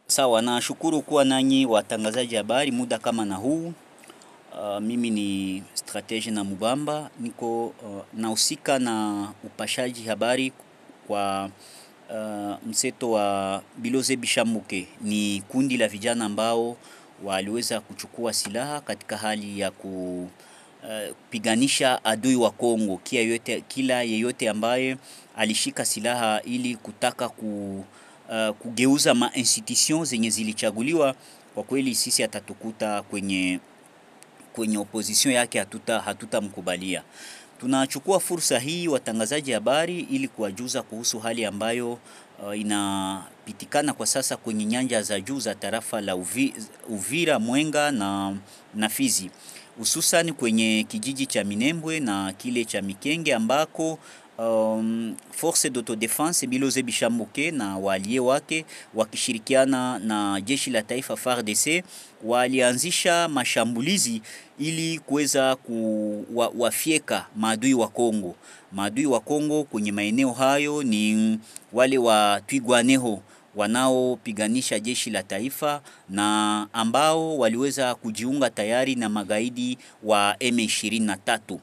Sawa, na shukuru kuwa nanyi watangazaji habari muda kama na huu. Mimi ni Stratege na Mubamba, niko nahusika na upashaji habari kwa mseto wa Biloze Bishamuke. Ni kundi la vijana ambao waliweza kuchukua silaha katika hali ya kupiganisha adui wa Kongo. Kila yeyote ambaye alishika silaha ili kutaka kugeuza institution zenye zilichaguliwa, kwa kweli sisi atatukuta kwenye opposition yake, hatutamkubalia. Tunachukua fursa hii watangazaji habari ili kuwajuza kuhusu hali ambayo inapitikana kwa sasa kwenye nyanja za juu za tarafa la Uvira, Mwenga na Fizi, hususan kwenye kijiji cha Minembwe na kile cha Mikenge ambako Force d'autodefense Biloze Bishamuke na walie wake wakishirikiana na jeshi la taifa FARDC walianzisha mashambulizi ili kuweza kuwafieka maadui wa Kongo. Maadui wa Kongo kwenye maeneo hayo ni wale wa Twigwaneho wanaopiganisha jeshi la taifa na ambao waliweza kujiunga tayari na magaidi wa M23.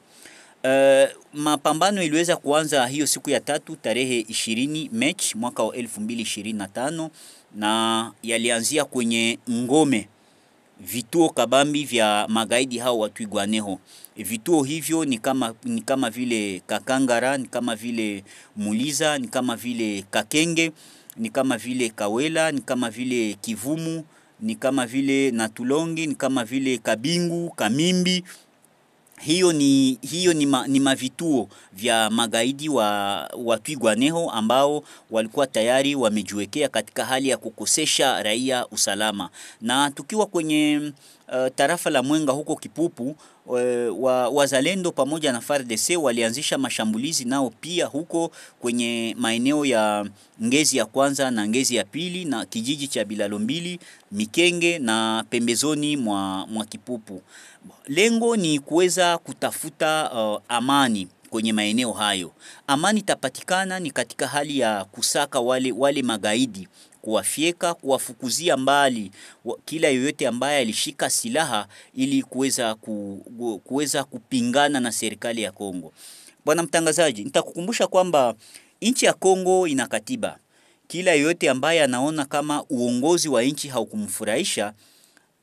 Mapambano iliweza kuanza hiyo siku ya tatu tarehe 20 Machi mwaka wa 2025 na yalianzia kwenye ngome, vituo kabambi vya magaidi hao wa Twigwaneho. Vituo hivyo ni kama vile Kakangara, ni kama vile Muliza, ni kama vile Kakenge, ni kama vile Kawela, ni kama vile Kivumu, ni kama vile Natulongi, ni kama vile Kabingu, Kamimbi. Hiyo ni mavituo vya magaidi wa Twigwaneho ambao walikuwa tayari wamejiwekea katika hali ya kukosesha raia usalama. Na tukiwa kwenye tarafa la Mwenga huko Kipupu, wazalendo pamoja na FARDC walianzisha mashambulizi nao pia huko kwenye maeneo ya Ngezi ya kwanza na Ngezi ya pili na kijiji cha Bilalombili, Mikenge na pembezoni mwa Kipupu. Lengo ni kuweza kutafuta amani kwenye maeneo hayo. Amani tapatikana ni katika hali ya kusaka wale magaidi, kuwafieka, kuwafukuzia mbali kila yoyote ambaye alishika silaha ili kuweza kupingana na serikali ya Kongo. Bwana mtangazaji, nitakukumbusha kwamba nchi ya Kongo ina katiba. Kila yoyote ambaye anaona kama uongozi wa nchi haukumfurahisha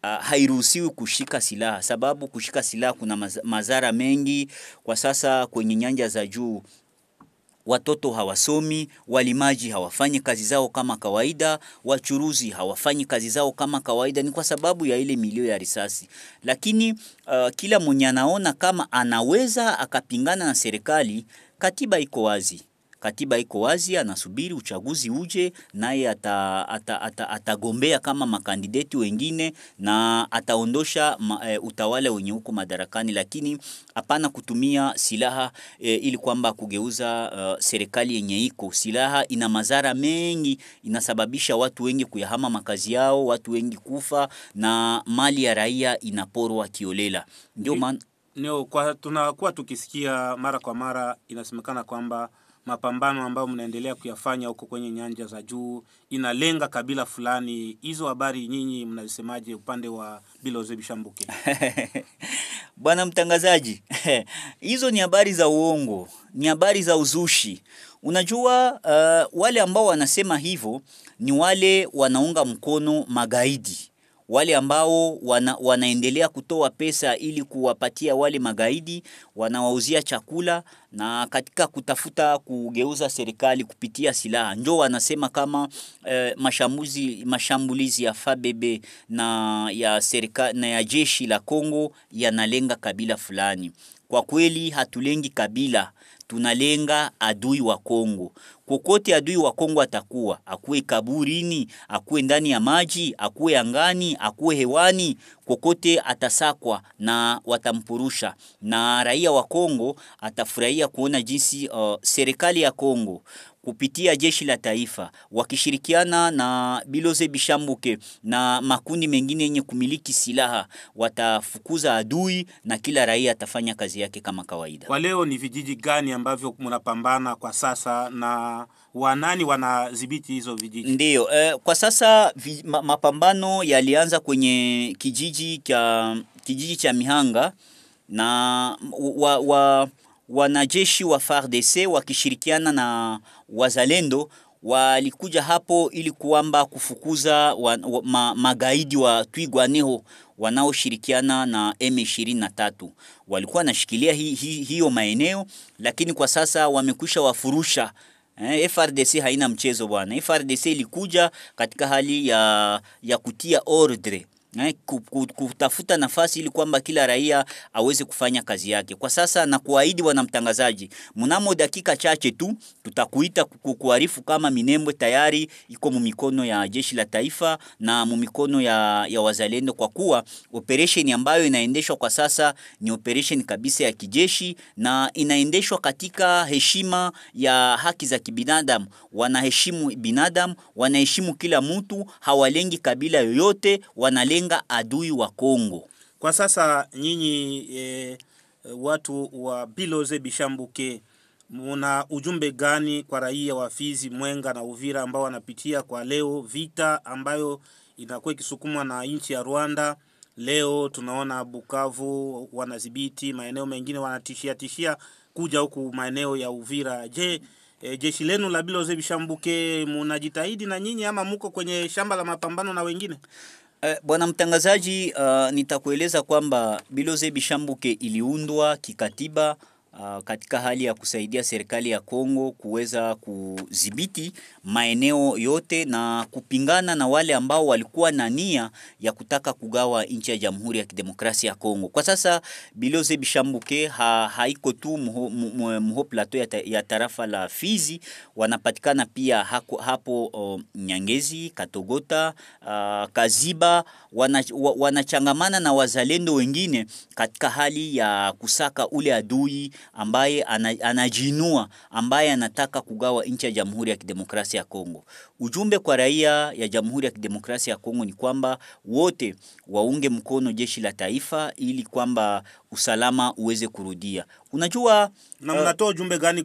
hairuhusiwi kushika silaha, sababu kushika silaha kuna madhara mengi. Kwa sasa kwenye nyanja za juu watoto hawasomi, walimaji hawafanyi kazi zao kama kawaida, wachuruzi hawafanyi kazi zao kama kawaida, ni kwa sababu ya ile milio ya risasi. Lakini kila mwenye anaona kama anaweza akapingana na serikali, katiba iko wazi. Katiba iko wazi, anasubiri uchaguzi uje naye atagombea kama makandideti wengine na ataondosha utawala wenye uko madarakani, lakini hapana kutumia silaha ili kwamba kugeuza serikali yenye iko. Silaha ina madhara mengi, inasababisha watu wengi kuyahama makazi yao, watu wengi kufa na mali ya raia inaporwa kiolela. Ndio tunakuwa tukisikia mara kwa mara inasemekana kwamba mapambano ambayo mnaendelea kuyafanya huko kwenye nyanja za juu inalenga kabila fulani. Hizo habari nyinyi mnasemaje upande wa Biloze Bishambuke? Bwana mtangazaji, hizo ni habari za uongo, ni habari za uzushi. Unajua wale ambao wanasema hivyo ni wale wanaunga mkono magaidi, wale ambao wanaendelea kutoa pesa ili kuwapatia wale magaidi, wanawauzia chakula na katika kutafuta kugeuza serikali kupitia silaha. Ndio wanasema kama mashambulizi ya FABB na ya serikali na ya jeshi la Kongo yanalenga kabila fulani. Kwa kweli hatulengi kabila, tunalenga adui wa Kongo. Kokote adui wa Kongo atakuwa, akuwe kaburini, akuwe ndani ya maji, akuwe angani, akuwe hewani, kokote atasakwa na watampurusha. Na raia wa Kongo atafurahia kuona jinsi serikali ya Kongo kupitia jeshi la taifa wakishirikiana na Biloze Bishambuke na makundi mengine yenye kumiliki silaha watafukuza adui na kila raia atafanya kazi yake kama kawaida. Kwa leo ni vijiji gani ambavyo mnapambana kwa sasa na wanani wanadhibiti hizo vijiji? Ndiyo, kwa sasa mapambano yalianza kwenye kijiji cha Mihanga na wanajeshi wa FARDC wakishirikiana na wazalendo walikuja hapo ili kuamba kufukuza magaidi wa Twirwaneho wanaoshirikiana na M23. Walikuwa wanashikilia hiyo maeneo, lakini kwa sasa wamekwisha wafurusha. FARDC haina mchezo bwana. FARDC ilikuja katika hali ya kutia ordre, kutafuta nafasi ili kwamba kila raia aweze kufanya kazi yake. Kwa sasa na kuahidi bwana mtangazaji, mnamo dakika chache tu tutakuita kukuarifu kama Minembwe tayari iko mumikono ya jeshi la taifa na mumikono ya wazalendo, kwa kuwa operation ambayo inaendeshwa kwa sasa ni operation kabisa ya kijeshi na inaendeshwa katika heshima ya haki za kibinadamu. Wanaheshimu binadamu, wanaheshimu kila mtu, hawalengi kabila yoyote, wanalenga adui wa Kongo. Kwa sasa nyinyi watu wa Biloze Bishambuke, muna ujumbe gani kwa raia wa Fizi, Mwenga na Uvira ambao wanapitia kwa leo vita ambayo inakuwa ikisukumwa na nchi ya Rwanda? Leo tunaona Bukavu wanadhibiti maeneo mengine, wanatishia kuja huku maeneo ya Uvira. Je, jeshi lenu la Biloze Bishambuke mnajitahidi na nyinyi ama muko kwenye shamba la mapambano na wengine? Bwana mtangazaji, nitakueleza kwamba Biloze Bishambuke iliundwa kikatiba katika hali ya kusaidia serikali ya Kongo kuweza kudhibiti maeneo yote na kupingana na wale ambao walikuwa na nia ya kutaka kugawa nchi ya Jamhuri ya Kidemokrasia ya Kongo. Kwa sasa Biloze Bishambuke haiko tu mho plateau ya tarafa la Fizi, wanapatikana pia hapo Nyangezi, Katogota, Kaziba, wanachangamana na wazalendo wengine katika hali ya kusaka ule adui ambaye anajinua, ambaye anataka kugawa nchi ya Jamhuri ya Kidemokrasia ya Kongo. Ujumbe kwa raia ya Jamhuri ya Kidemokrasia ya Kongo ni kwamba wote waunge mkono jeshi la taifa ili kwamba usalama uweze kurudia. Unajua na mnatoa ujumbe gani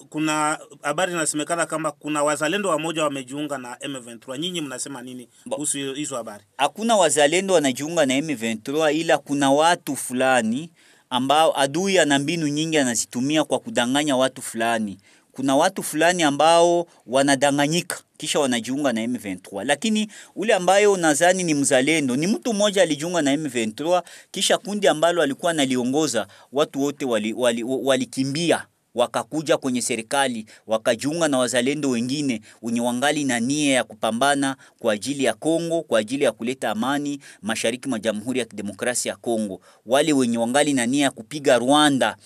kuna habari inasemekana kama kuna wazalendo wamoja wamejiunga na M23. Nyinyi mnasema nini kuhusu hizo habari? Hakuna wazalendo wanajiunga na M23, ila kuna watu fulani ambao adui ana mbinu nyingi anazitumia kwa kudanganya watu fulani. Kuna watu fulani ambao wanadanganyika kisha wanajiunga na M23, lakini ule ambayo unadhani ni mzalendo ni mtu mmoja alijiunga na M23, kisha kundi ambalo alikuwa analiongoza watu wote walikimbia wakakuja kwenye serikali, wakajiunga na wazalendo wengine wenye wangali na nia ya kupambana kwa ajili ya Kongo, kwa ajili ya kuleta amani mashariki mwa Jamhuri ya Kidemokrasia ya Kongo. Wale wenye wangali na nia ya kupiga Rwanda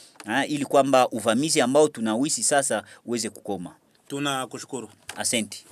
ili kwamba uvamizi ambao tunawisi sasa uweze kukoma. Tunakushukuru. Asante.